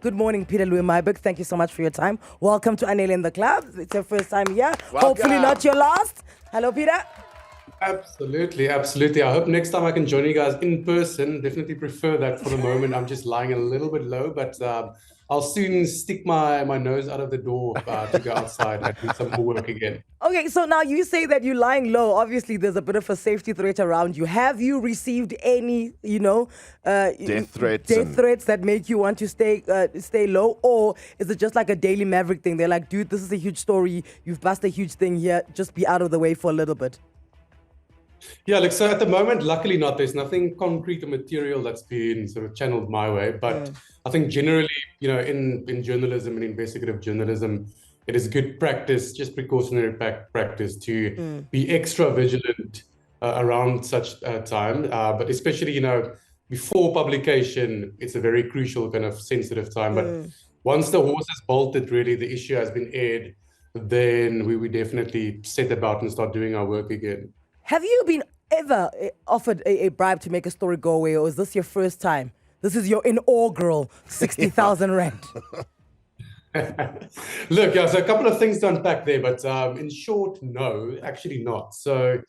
Good morning, Pieter-Louis Myburgh. Thank you so much for your time. Welcome to Anele and The Club. It's your first time here. Welcome. Hopefully not your last. Hello, Peter. Absolutely, absolutely. I hope next time I can join you guys in person. Definitely prefer that for the moment. I'm just lying a little bit low, but I'll soon stick my nose out of the door to go outside and do some more work again. Okay, so now you say that you're lying low. Obviously, there's a bit of a safety threat around you. Have you received any, death threats that make you want to stay low? Or is it just like a Daily Maverick thing? They're like, dude, this is a huge story. You've bust a huge thing here. Just be out of the way for a little bit. Yeah, so at the moment, luckily not. There's nothing concrete or material that's been sort of channeled my way. But I think generally, in journalism and investigative journalism, it is good practice, just precautionary practice to be extra vigilant around such time. But especially, before publication, it's a very crucial kind of sensitive time. But once the horse is bolted, really, the issue has been aired, then we definitely set about and start doing our work again. Have you been ever offered a bribe to make a story go away, or is this your first time? This is your inaugural 60,000 rand. Look, so a couple of things to unpack there, but in short, no, actually not. So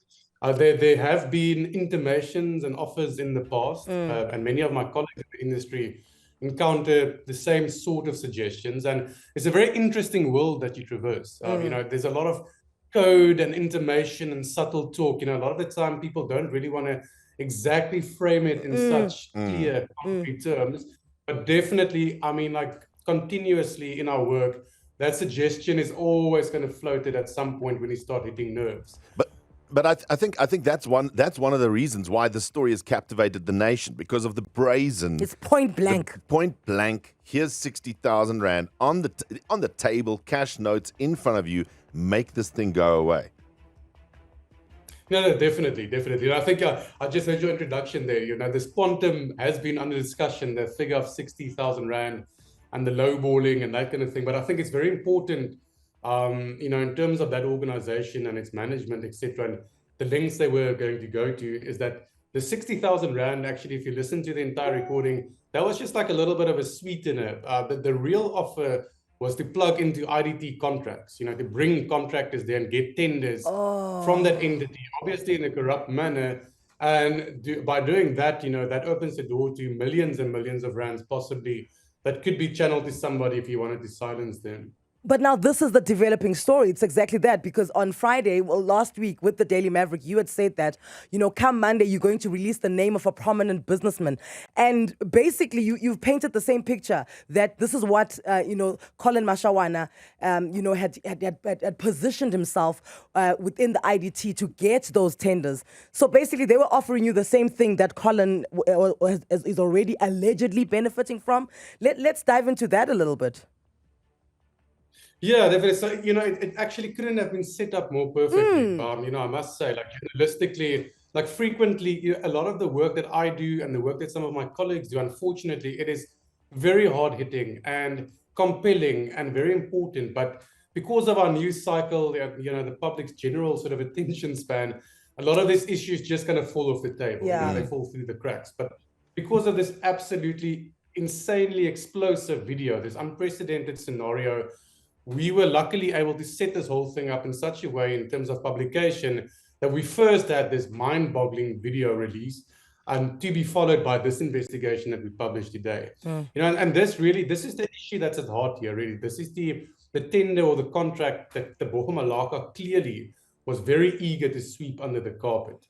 there have been intimations and offers in the past, and many of my colleagues in the industry encounter the same sort of suggestions. And it's a very interesting world that you traverse. There's a lot of code and intimation and subtle talk. A lot of the time people don't really want to exactly frame it in such clear, concrete terms. But definitely, continuously in our work, that suggestion is always going to float it at some point when you start hitting nerves. But I think that's one of the reasons why the story has captivated the nation, because of the brazen. It's point blank. Point blank. Here's 60,000 rand on the table, cash notes in front of you. Make this thing go away. No, definitely. I think I just heard your introduction there. This quantum has been under discussion, the figure of 60,000 rand and the lowballing and that kind of thing. But I think it's very important, in terms of that organization and its management, etc., and the lengths they were going to go to, is that the 60,000 rand, actually, if you listen to the entire recording, that was just like a little bit of a sweetener. The real offer was to plug into IDT contracts, to bring contractors there and get tenders from that entity, obviously in a corrupt manner. And by doing that, that opens the door to millions and millions of rands, possibly, that could be channeled to somebody if you wanted to silence them. But now this is the developing story. It's exactly that, because on Friday, last week with the Daily Maverick, you had said that, come Monday, you're going to release the name of a prominent businessman. And basically, you've painted the same picture, that this is what, Colin Mashawana, had positioned himself within the IDT to get those tenders. So basically, they were offering you the same thing that Colin is already allegedly benefiting from. Let's dive into that a little bit. Yeah, definitely. So, it actually couldn't have been set up more perfectly. I must say, journalistically, frequently, a lot of the work that I do and the work that some of my colleagues do, unfortunately, it is very hard-hitting and compelling and very important. But because of our news cycle, the public's general sort of attention span, a lot of these issues just kind of fall off the table. Yeah. They fall through the cracks. But because of this absolutely insanely explosive video, this unprecedented scenario, we were luckily able to set this whole thing up in such a way in terms of publication that we first had this mind-boggling video release, and to be followed by this investigation that we published today. And this is the issue that's at heart here, really. This is the tender or the contract that the Bochumalaka clearly was very eager to sweep under the carpet.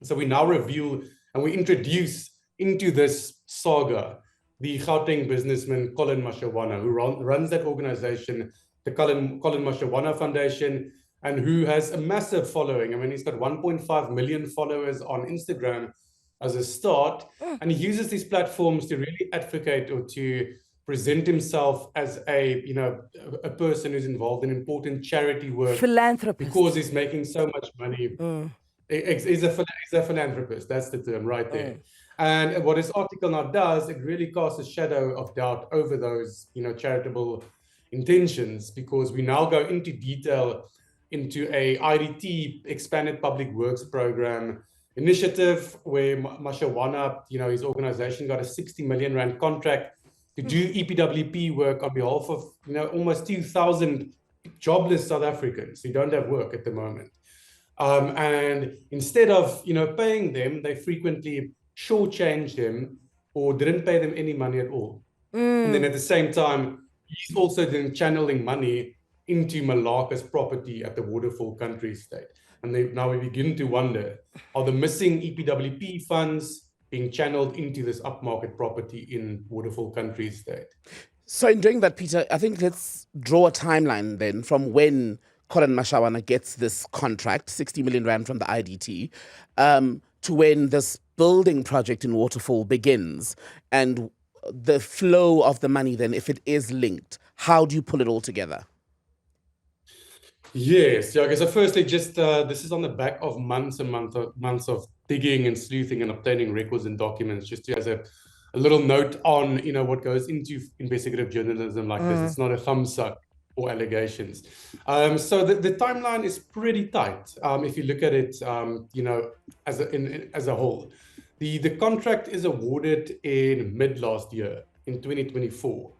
So we now reveal and we introduce into this saga the Gauteng businessman Colin Mashawana, who runs that organization, the Colin Mashawana Foundation, and who has a massive following. He's got 1.5 million followers on Instagram as a start, and he uses these platforms to really advocate or to present himself as a person who's involved in important charity work, philanthropist, because he's making so much money. He's a philanthropist. That's the term right there. And what this article now does, it really casts a shadow of doubt over those, charitable intentions, because we now go into detail into a IDT, expanded public works program initiative, where Mashawana, his organization, got a 60 million rand contract to do EPWP work on behalf of, almost 2,000 jobless South Africans who don't have work at the moment. And instead of, paying them, they frequently shortchanged them or didn't pay them any money at all. And then at the same time, he's also then channeling money into Malaka's property at the Waterfall Country Estate. And now we begin to wonder, are the missing EPWP funds being channeled into this upmarket property in Waterfall Country Estate? So in doing that, Peter, I think let's draw a timeline then from when Colin Mashawana gets this contract, 60 million rand from the IDT, to when this building project in Waterfall begins, and the flow of the money then, if it is linked, how do you pull it all together? Yes, okay. So firstly, just this is on the back of months and months of digging and sleuthing and obtaining records and documents, just as a little note on, what goes into investigative journalism like this. It's not a thumb suck or allegations. So the timeline is pretty tight. If you look at it, as a whole, the contract is awarded in mid last year in 2024,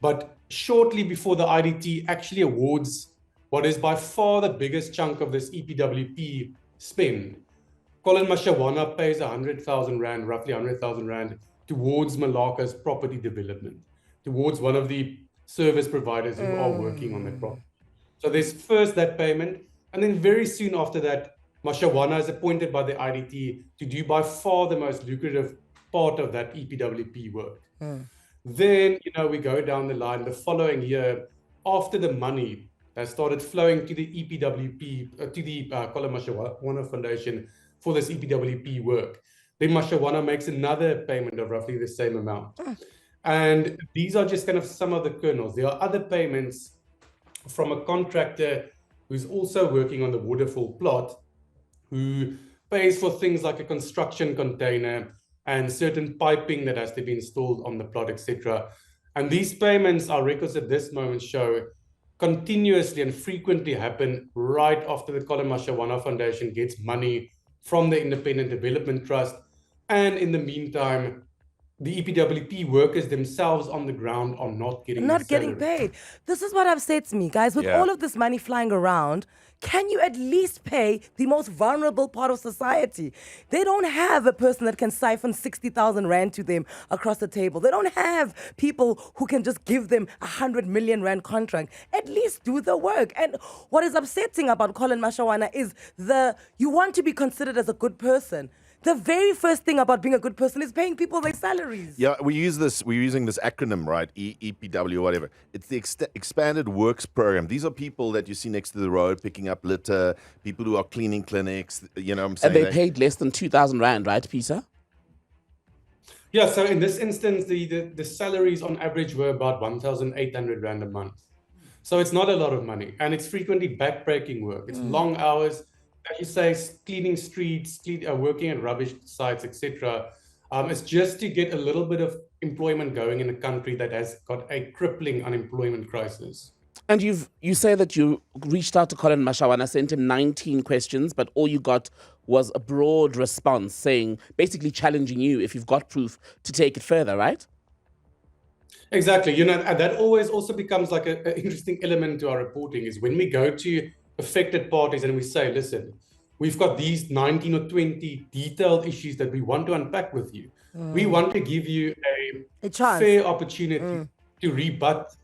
but shortly before the IDT actually awards what is by far the biggest chunk of this EPWP spend, Colin Mashawana pays 100,000 rand, roughly 100,000 rand, towards Malaka's property development, towards one of the service providers who are working on that property. So there's first that payment, and then very soon after that, Mashawana is appointed by the IDT to do by far the most lucrative part of that EPWP work. Then, we go down the line the following year, after the money that started flowing to the EPWP, to the Colin Mashawana Foundation for this EPWP work. Then Mashawana makes another payment of roughly the same amount. And these are just kind of some of the kernels. There are other payments from a contractor who's also working on the Waterfall plot, who pays for things like a construction container and certain piping that has to be installed on the plot, etc. And these payments, our records at this moment show, continuously and frequently happen right after the Colin Mashawana Foundation gets money from the Independent Development Trust. And in the meantime, the EPWP workers themselves on the ground are not getting paid. This is what I've said to me, guys. With all of this money flying around, can you at least pay the most vulnerable part of society? They don't have a person that can siphon 60,000 rand to them across the table. They don't have people who can just give them 100 million rand contract. At least do the work. And what is upsetting about Colin Mashawana is you want to be considered as a good person. The very first thing about being a good person is paying people their salaries. Yeah, we're using this acronym, right? EPW, whatever. It's the Expanded Works Program. These are people that you see next to the road picking up litter, people who are cleaning clinics, you know what I'm saying? And they paid less than 2,000 rand, right, Peter? Yeah, so in this instance, the salaries on average were about 1,800 rand a month. So it's not a lot of money, and it's frequently backbreaking work. It's long hours. As you say, cleaning streets, working at rubbish sites, etc. It's just to get a little bit of employment going in a country that has got a crippling unemployment crisis. And you say that you reached out to Colin Mashawana, sent him 19 questions, but all you got was a broad response saying, basically challenging you, if you've got proof, to take it further, right? Exactly. And that always also becomes like an interesting element to our reporting, is when we go to affected parties and we say, listen, we've got these 19 or 20 detailed issues that we want to unpack with you. We want to give you a fair opportunity to rebut,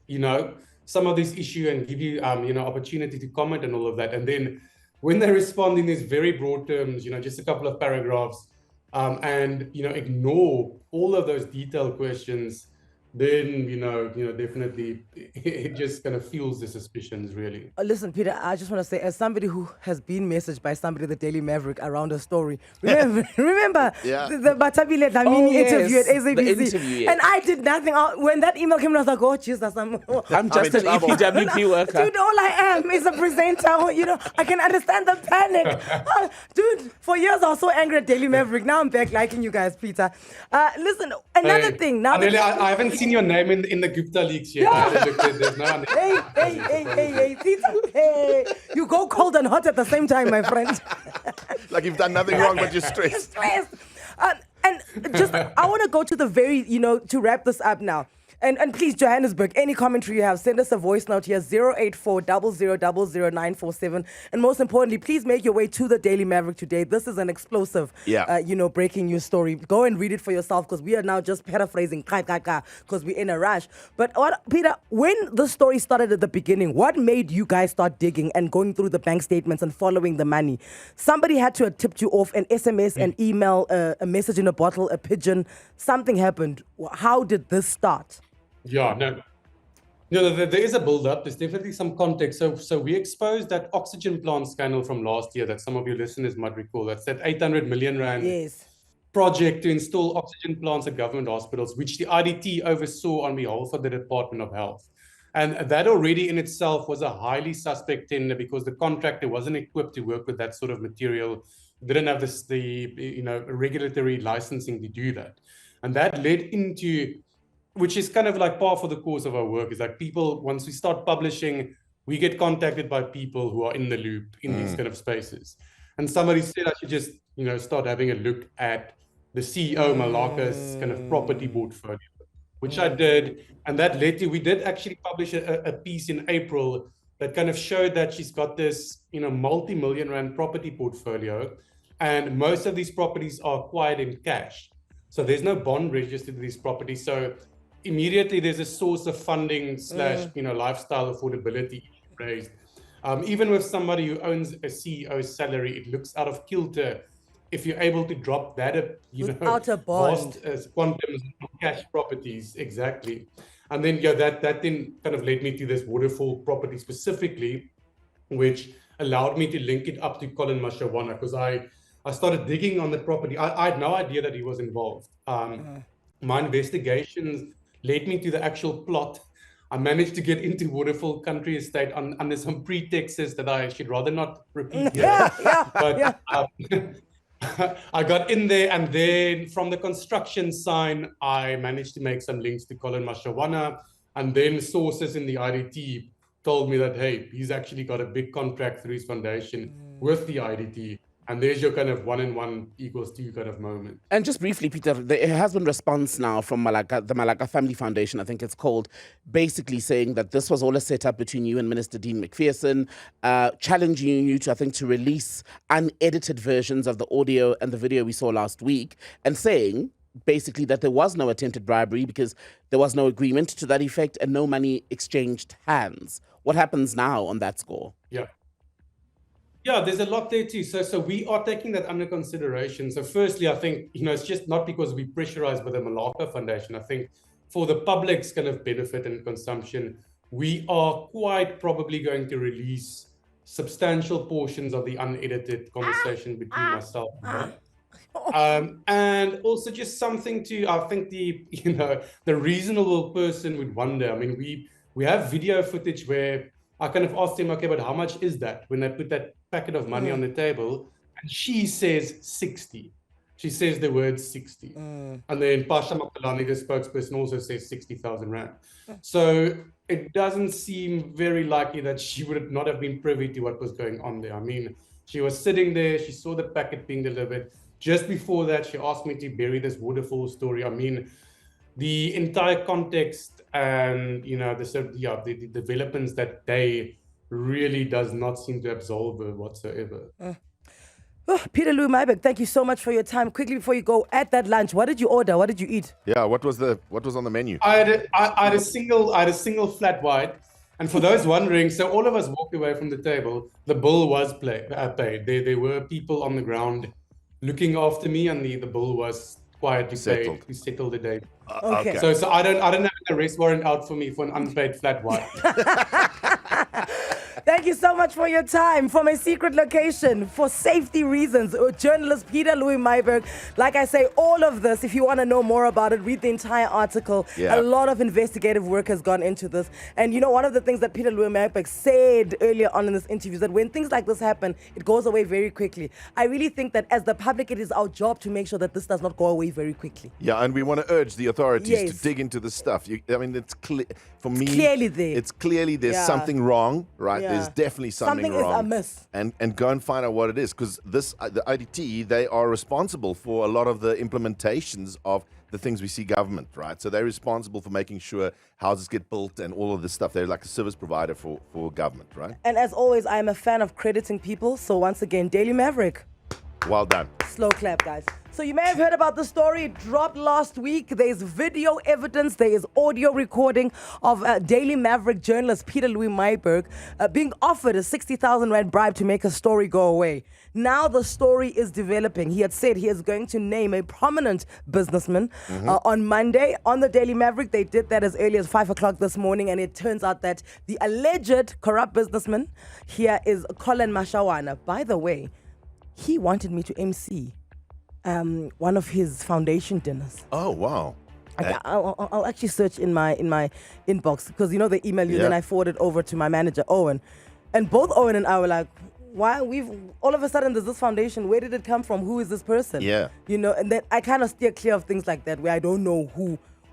some of this issue and give you, opportunity to comment and all of that. And then when they respond in these very broad terms, just a couple of paragraphs, and, ignore all of those detailed questions, then, definitely it just kind of fuels the suspicions, really. Listen, Peter, I just want to say, as somebody who has been messaged by somebody, the Daily Maverick, around a story, remember the Batabile Dlamini interview at SABC? And I did nothing. When that email came, I was like, oh, Jesus, I'm just an EPWP worker. Dude, all I am is a presenter. I can understand the panic. Dude, for years I was so angry at Daily Maverick. Now I'm back liking you guys, Peter. Listen, another thing. Now Anele, I haven't seen your name in the Gupta leaks yet. Hey, Peter, hey. You go cold and hot at the same time, my friend. Like you've done nothing wrong, but you're stressed. And just, I want to go to the very, to wrap this up now. And please, Johannesburg, any commentary you have, send us a voice note here, 084 0000 947. And most importantly, please make your way to the Daily Maverick today. This is an explosive, breaking news story. Go and read it for yourself, because we are now just paraphrasing, because we're in a rush. But Peter, when the story started at the beginning, what made you guys start digging and going through the bank statements and following the money? Somebody had to have tipped you off, an SMS, an email, a message in a bottle, a pigeon. Something happened. How did this start? Yeah, no, there is a build-up. There's definitely some context. So we exposed that oxygen plant scandal from last year that some of your listeners might recall. That's that 800 million rand project to install oxygen plants at government hospitals, which the IDT oversaw on behalf of the Department of Health. And that already in itself was a highly suspect tender, because the contractor wasn't equipped to work with that sort of material, didn't have the regulatory licensing to do that. And that led into, which is kind of like par for the course of our work, is like people, once we start publishing, we get contacted by people who are in the loop in these kind of spaces. And somebody said I should just, start having a look at the CEO Malaka's kind of property portfolio, which I did. And that led to, we did actually publish a piece in April that kind of showed that she's got this, multi-million rand property portfolio. And most of these properties are acquired in cash. So there's no bond registered to these properties. So immediately there's a source of funding / lifestyle affordability raised. Even with somebody who owns a CEO's salary, it looks out of kilter if you're able to drop that, without a bond, vast quantums of cash properties. Exactly. And then that then kind of led me to this waterfall property specifically, which allowed me to link it up to Colin Mashawana, because I started digging on the property. I had no idea that he was involved. My investigations led me to the actual plot. I managed to get into Waterfall Country Estate under some pretexts that I should rather not repeat here. But I got in there, and then from the construction sign, I managed to make some links to Colin Mashawana, and then sources in the IDT told me that, hey, he's actually got a big contract through his foundation with the IDT. And there's your kind of 1 and 1 equals 2 kind of moment. And just briefly, Peter, there has been response now from Malaka, the Malaka Family Foundation, I think it's called, basically saying that this was all a setup between you and Minister Dean McPherson, challenging you to, I think, to release unedited versions of the audio and the video we saw last week, and saying basically that there was no attempted bribery because there was no agreement to that effect and no money exchanged hands. What happens now on that score? Yeah, there's a lot there too. So we are taking that under consideration. So firstly, I think, it's just not because we pressurized by the Malaka Foundation. I think for the public's kind of benefit and consumption, we are quite probably going to release substantial portions of the unedited conversation between myself and her. And also just something to, I think the reasonable person would wonder. I mean, we have video footage where I kind of asked him, okay, but how much is that when I put that packet of money on the table? And she says 60. She says the word 60. And then Pasha Makalani, the spokesperson, also says 60,000 rand. So it doesn't seem very likely that she would not have been privy to what was going on there. I mean, she was sitting there, she saw the packet being delivered. Just before that, she asked me to bury this waterfall story. I mean, the entire context and the developments that day really does not seem to absolve her whatsoever. Pieter-Louis Myburgh, thank you so much for your time. Quickly before you go, at that lunch, what did you order? What did you eat? Yeah, what was on the menu? I had a single flat white. And for those wondering, so all of us walked away from the table. The bill was paid. There were people on the ground looking after me, and the bill was quietly paid. We settled the day. Okay. So I don't have an arrest warrant out for me for an unpaid flat white. Thank you so much for your time. From a secret location, for safety reasons, journalist Pieter-Louis Myburgh. Like I say, all of this, if you want to know more about it, read the entire article. Yeah. A lot of investigative work has gone into this. And one of the things that Pieter-Louis Myburgh said earlier on in this interview is that when things like this happen, it goes away very quickly. I really think that as the public, it is our job to make sure that this does not go away very quickly. Yeah, and we want to urge the authorities to dig into this stuff. It's clear for me. Clearly there. It's clearly there's something wrong, right? Yeah. There's definitely something wrong. Something is amiss. And go and find out what it is, because the IDT, they are responsible for a lot of the implementations of the things we see government, right? So they're responsible for making sure houses get built and all of this stuff. They're like a service provider for government, right? And as always, I am a fan of crediting people. So once again, Daily Maverick. Well done. Slow clap, guys. So you may have heard about the story. It dropped last week. There's video evidence. There is audio recording of Daily Maverick journalist Pieter-Louis Myburgh being offered a 60,000 rand bribe to make a story go away. Now the story is developing. He had said he is going to name a prominent businessman on Monday. On the Daily Maverick, they did that as early as 5 o'clock this morning, and it turns out that the alleged corrupt businessman here is Colin Mashawana. By the way, he wanted me to MC one of his foundation dinners. Oh, wow. I'll actually search in my inbox, because you know they email you, then I forward it over to my manager Owen, and both Owen and I were like, why we've all of a sudden there's this foundation, where did it come from, who is this person? You know, and then I kind of steer clear of things like that where I don't know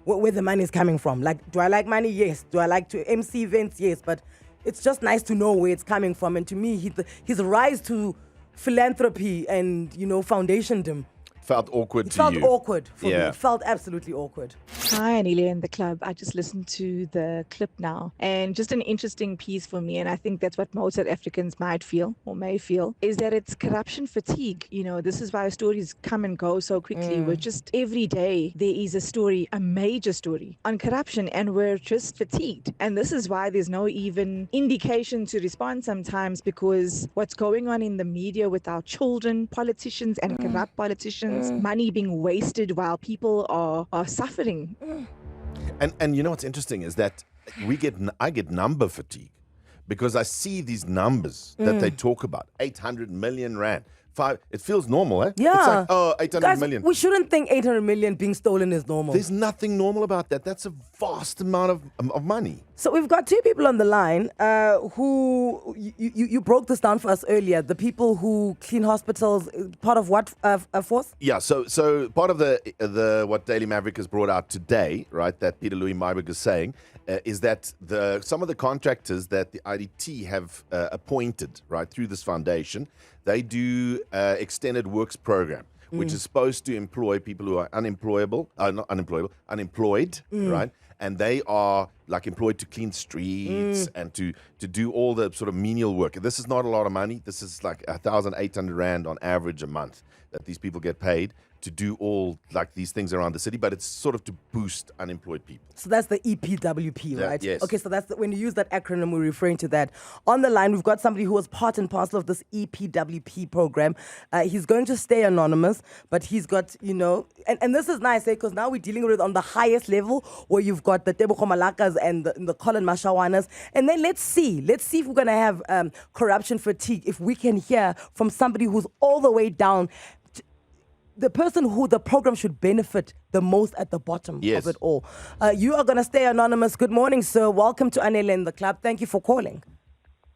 where the money is coming from. Like, do I like money? Yes. Do I like to MC events? Yes. But it's just nice to know where it's coming from. And to me, his rise to philanthropy and, you know, foundationdom Felt awkward it to felt you. awkward for me. It felt absolutely awkward. Hi, Anele and The Club. I just listened to the clip now, and just an interesting piece for me, and I think that's what most South Africans might feel or may feel, is that it's corruption fatigue. You know, this is why stories come and go so quickly. We're just, every day there is a story, a major story on corruption, and we're just fatigued. And this is why there's no even indication to respond sometimes, because what's going on in the media with our children, politicians and corrupt politicians, money being wasted while people are suffering. And you know what's interesting is that I get number fatigue, because I see these numbers that they talk about. 800 million rand. It feels normal, eh? Yeah. It's like, oh, 800 Guys, million. we shouldn't think 800 million being stolen is normal. There's nothing normal about that. That's a vast amount of money. So we've got two people on the line who you broke this down for us earlier. The people who clean hospitals, part of what force? Yeah, so part of the what Daily Maverick has brought out today, right, that Pieter-Louis Myburgh is saying, is that some of the contractors that the IDT have appointed, right, through this foundation, they do extended works program, which is supposed to employ people who are unemployed, right? And they are like employed to clean streets and to do all the sort of menial work. This is not a lot of money. This is like 1,800 rand on average a month that these people get paid to do all like these things around the city, but it's sort of to boost unemployed people. So that's the EPWP, right? Yes. Okay, so that's when you use that acronym, we're referring to that. On the line, we've got somebody who was part and parcel of this EPWP program. He's going to stay anonymous, but he's got, you know, and this is nice, because now we're dealing with it on the highest level, where you've got the Thembekile Mrototos and the Colin Mashawanas. And then let's see if we're going to have corruption fatigue, if we can hear from somebody who's all the way down, the person who the program should benefit the most at the bottom of it all. You are going to stay anonymous. Good morning, sir. Welcome to Anele and The Club. Thank you for calling.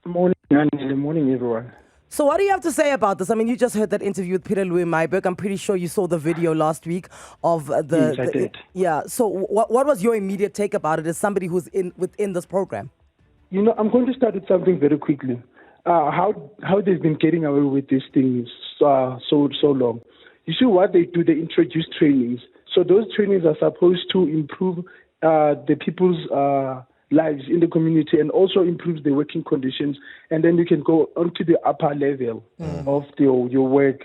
Good morning, Anele. Morning, everyone. So what do you have to say about this? I mean, you just heard that interview with Pieter-Louis Myburgh. I'm pretty sure you saw the video last week of Yes, I did. Yeah. So what was your immediate take about it as somebody who's within this program? You know, I'm going to start with something very quickly. How they've been getting away with these things so long. You see what they do, they introduce trainings. So those trainings are supposed to improve the people's lives in the community, and also improves the working conditions. And then you can go on to the upper level of your work.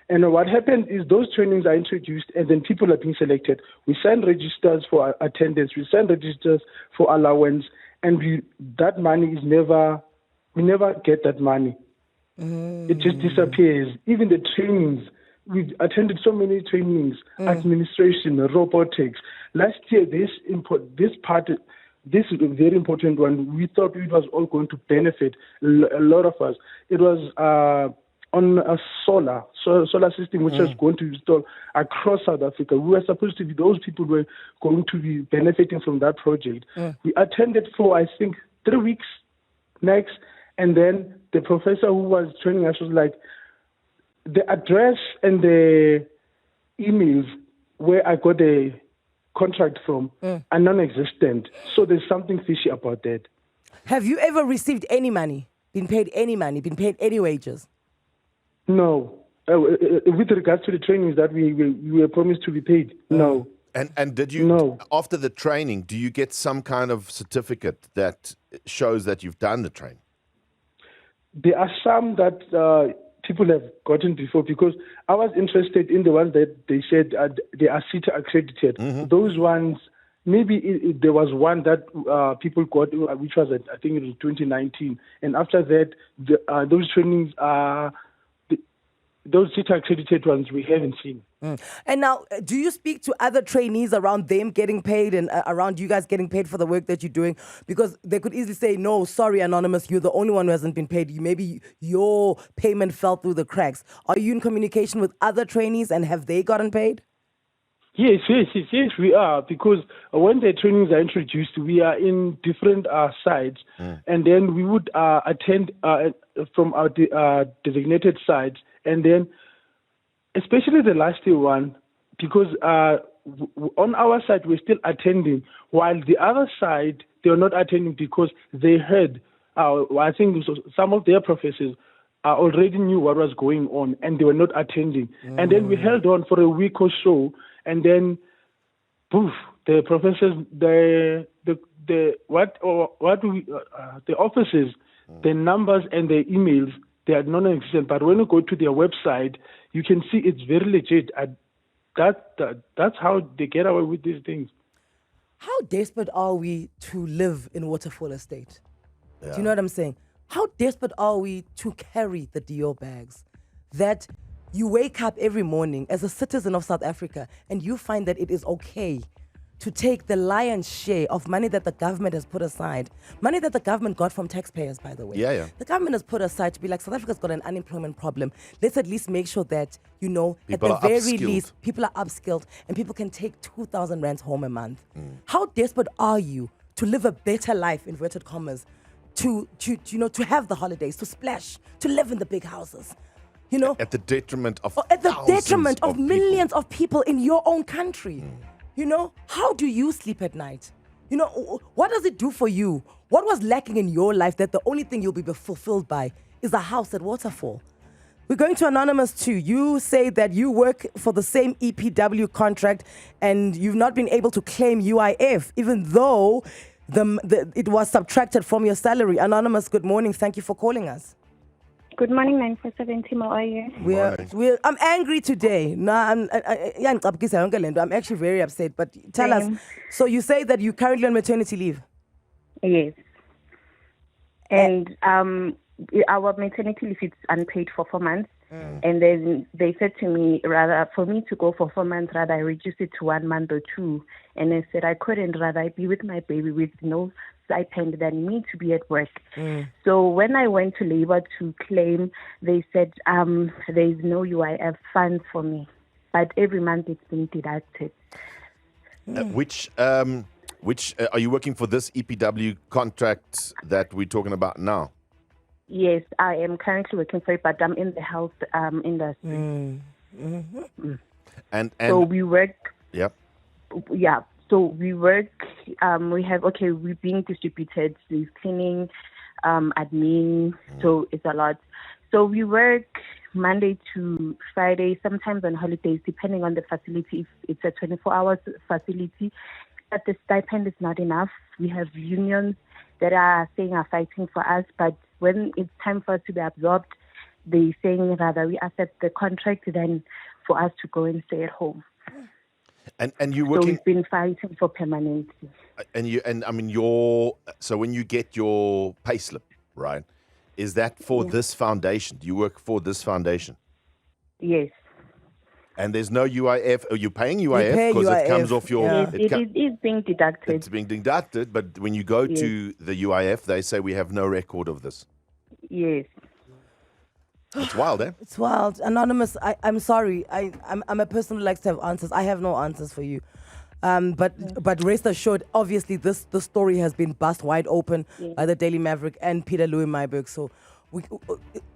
And what happened is those trainings are introduced, and then people are being selected. We send registers for attendance, we send registers for allowance, and that money is we never get that money. It just disappears. Even the trainings, we've attended so many trainings, administration, robotics. Last year, this is a very important one. We thought it was all going to benefit a lot of us. It was on a solar system, which was going to be installed across South Africa. We were supposed to be, those people were going to be benefiting from that project. We attended for, I think, 3 weeks next. And then the professor who was training us was like, the address and the emails where I got the contract from are non-existent. So there's something fishy about that. Have you ever received any money, been paid any money, been paid any wages? No. with regards to the trainings that we were promised to be paid, no. And did you, No. after the training, do you get some kind of certificate that shows that you've done the training? There are some that people have gotten before, because I was interested in the ones that they said they are CETA accredited. Those ones, maybe there was one that people got, which was, I think it was 2019. And after that, those trainings are, those CETA accredited ones we haven't seen. And now, do you speak to other trainees around them getting paid and around you guys getting paid for the work that you're doing? Because they could easily say, no, sorry, Anonymous, you're the only one who hasn't been paid. Maybe your payment fell through the cracks. Are you in communication with other trainees and have they gotten paid? Yes, we are. Because when the trainings are introduced, we are in different sites, and then we would attend from our designated sites, and then especially the last year one, because on our side we're still attending, while the other side they're not attending because they heard. I think some of their professors already knew what was going on and they were not attending. And then we held on for a week or so, and then poof, the professors, the offices, the numbers and the emails, they are non-existent. But when you go to their website, you can see it's very legit. That's how they get away with these things. How desperate are we to live in Waterfall Estate? Do you know what I'm saying? How desperate are we to carry the Dior bags? That you wake up every morning as a citizen of South Africa and you find that it is okay to take the lion's share of money that the government has put aside, money that the government got from taxpayers, by the way. Yeah. The government has put aside to be like, South Africa's got an unemployment problem. Let's at least make sure that, People at the are very upskilled. least, people are upskilled and people can take 2,000 rands home a month. How desperate are you to live a better life, inverted commas, to have the holidays, to splash, to live in the big houses? At the detriment of Of millions of people in your own country. How do you sleep at night? What does it do for you? What was lacking in your life that the only thing you'll be fulfilled by is a house at Waterfall? We're going to Anonymous too. You say that you work for the same EPW contract and you've not been able to claim UIF, even though it was subtracted from your salary. Anonymous, good morning. Thank you for calling us. Good morning, 947 team. How are you? I'm angry today. No, I'm actually very upset. But tell us. So you say that you're currently on maternity leave? Yes. And our maternity leave is unpaid for 4 months. And then they said to me, rather, for me to go for 4 months, rather I reduce it to 1 month or 2. And I said I couldn't, rather I be with my baby with no stipend than me to be at work. So when I went to labor to claim, they said there is no UIF funds for me, but every month it's been deducted. Which are you working for this EPW contract that we're talking about now? Yes, I am currently working for it, but I'm in the health industry. And so we work. Yep. Yeah. So we work. We're being distributed. There's cleaning, admin. So it's a lot. So we work Monday to Friday, sometimes on holidays, depending on the facility. If it's a 24-hour facility, but the stipend is not enough. We have unions that are fighting for us, but when it's time for us to be absorbed, they're saying rather we accept the contract than for us to go and stay at home. And you're working. So we've been fighting for permanency. So when you get your payslip, right? Is that for this foundation? Do you work for this foundation? Yes. And there's no UIF. Are you paying UIF because it comes off your? Yes, it is being deducted. It's being deducted, but when you go to the UIF, they say we have no record of this. Yes. It's wild, eh? It's wild. Anonymous, I'm sorry. I'm a person who likes to have answers. I have no answers for you. But rest assured, obviously, the story has been bust wide open by the Daily Maverick and Pieter-Louis Myburgh. So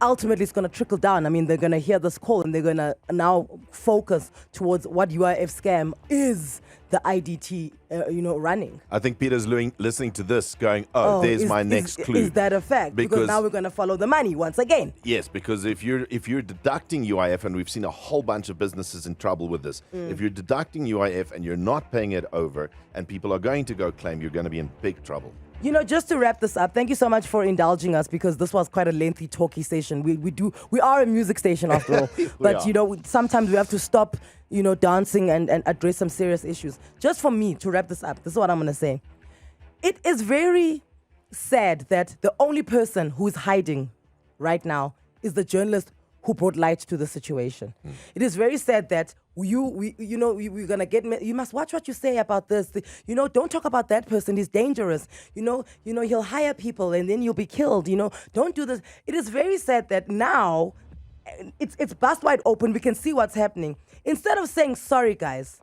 ultimately it's going to trickle down. I mean, they're going to hear this call and they're going to now focus towards what UIF scam is the IDT, running. I think Peter's listening to this going, there's my next clue. Is that a fact? Because now we're going to follow the money once again. Yes, because if you're deducting UIF, and we've seen a whole bunch of businesses in trouble with this, if you're deducting UIF and you're not paying it over and people are going to go claim, you're going to be in big trouble. Just to wrap this up, thank you so much for indulging us because this was quite a lengthy talky station. We are a music station after all. But sometimes we have to stop, dancing and address some serious issues. Just for me to wrap this up, this is what I'm gonna say. It is very sad that the only person who is hiding right now is the journalist who brought light to the situation. It is very sad that we're gonna get. You must watch what you say about this. Don't talk about that person. He's dangerous. He'll hire people and then you'll be killed. Don't do this. It is very sad that now it's bust wide open. We can see what's happening. Instead of saying sorry, guys,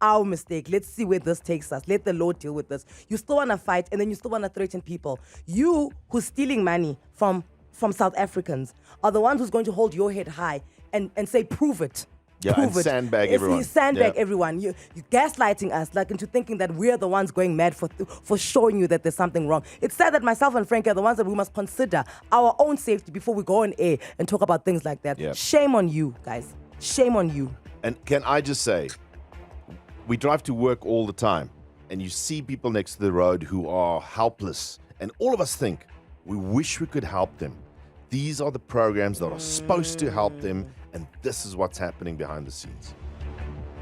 our mistake. Let's see where this takes us. Let the Lord deal with this. You still want to fight and then you still want to threaten people. You who's stealing money from South Africans are the ones who's going to hold your head high and say, prove it. Yeah, prove and it. sandbag If everyone. You sandbag Yeah. everyone. You're gaslighting us into thinking that we're the ones going mad for showing you that there's something wrong. It's sad that myself and Frankie are the ones that we must consider our own safety before we go on air and talk about things like that. Yeah. Shame on you, guys. Shame on you. And can I just say, we drive to work all the time, and you see people next to the road who are helpless, and all of us think, we wish we could help them. These are the programs that are supposed to help them, and this is what's happening behind the scenes.